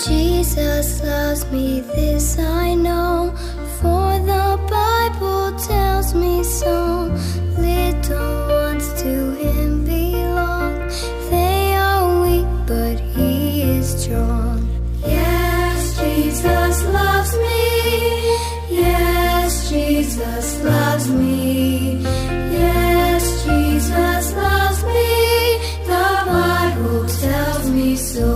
Jesus loves me, this I know, for the Bible tells me so. Little ones to him belong, they are weak but he is strong. Yes, Jesus loves me, yes, Jesus loves me, yes, Jesus loves me, the Bible tells me so.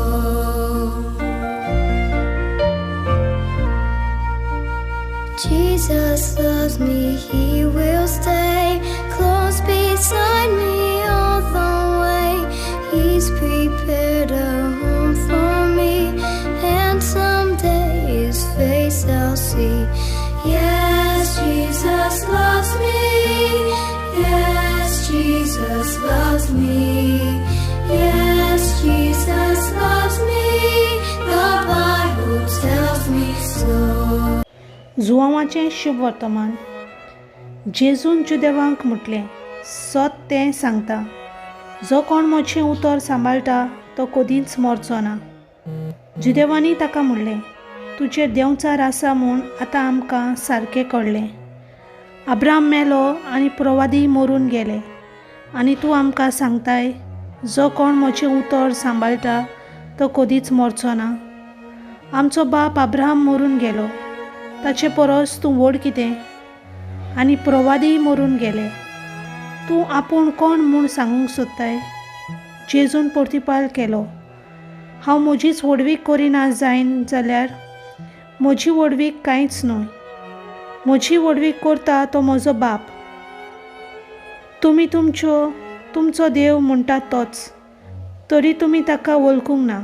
Jesus loves me, he will stay close beside me all the way. He's prepared a home for me, and someday his face I'll see. Yes, Jesus loves me, yes, Jesus loves me, yes, Jesus loves me, the Bible tells me so. जुवांवाचें शुभ वर्तमान. जेजून जुदेवांक म्हटलें, सत तें सांगता, जो कोण म्हजें उतर सांबाळटा तो कदींच मरचो ना. जुदेवांनी ताका म्हणलें, तुजेर देंवचार आसा म्हूण आतां आमकां सारकें कळ्ळें. अब्राम मेलो आनी प्रवादी मरून गेले, आनी तूं आमकां सांगताय, जो कोण म्हजें उतर सांबाळटा तो कदींच मरचो ना. आमचो बाप अब्राहम मरून गेलो, ताचे परस तूं व्हड कितें? आनी प्रवादी मरून गेले, तूं आपूण कोण म्हूण सांगूंक सोदताय? जेजून प्रतिपाल केलो, हांव म्हजीच व्हडवीक करिना जायन जाल्यार म्हजी व्हडवीक कांयच न्हय. म्हजी व्हडवीक करता तो म्हजो बाप. तुमी तुमचो देव म्हणटात तोच, तरी तुमी ताका वळखूंक ना,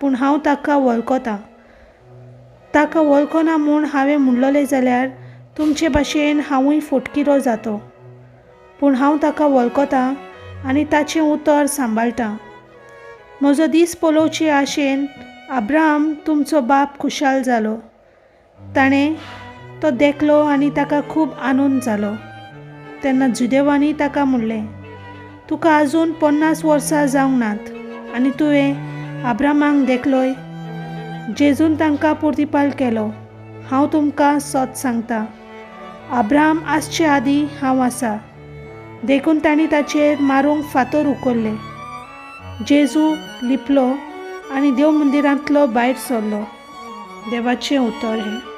पूण हांव ताका वळखतां. ताका वळखना म्हूण हांवें म्हणलें जाल्यार तुमचे भाशेन हांवूय फटकिरो जातो, पूण हांव ताका वळखतां आनी ताचें उतर सांबाळटां. म्हजो दीस पलोवचे आशेन अब्राहम तुमचो बाप खुशाल जालो. ताणें तो देखलो आनी ताका खूब आनंद जालो. तेन्ना जुदेवांनी ताका म्हणलें, तुका आजून 50 वर्सां जावंक नात आनी तुवें अब्राहमाक देखलोय? जेजून तांकां प्रतिपाल केलो, हांव तुमकां सत सांगतां, अब्राहम आसचे आदीं हांव आसां. देखून तांणी ताचेर मारूंक फातर उखल्ले. जेजू लिपलो आनी देव मंदिरांतलो भायर सरलो. देवाचें उतर हें.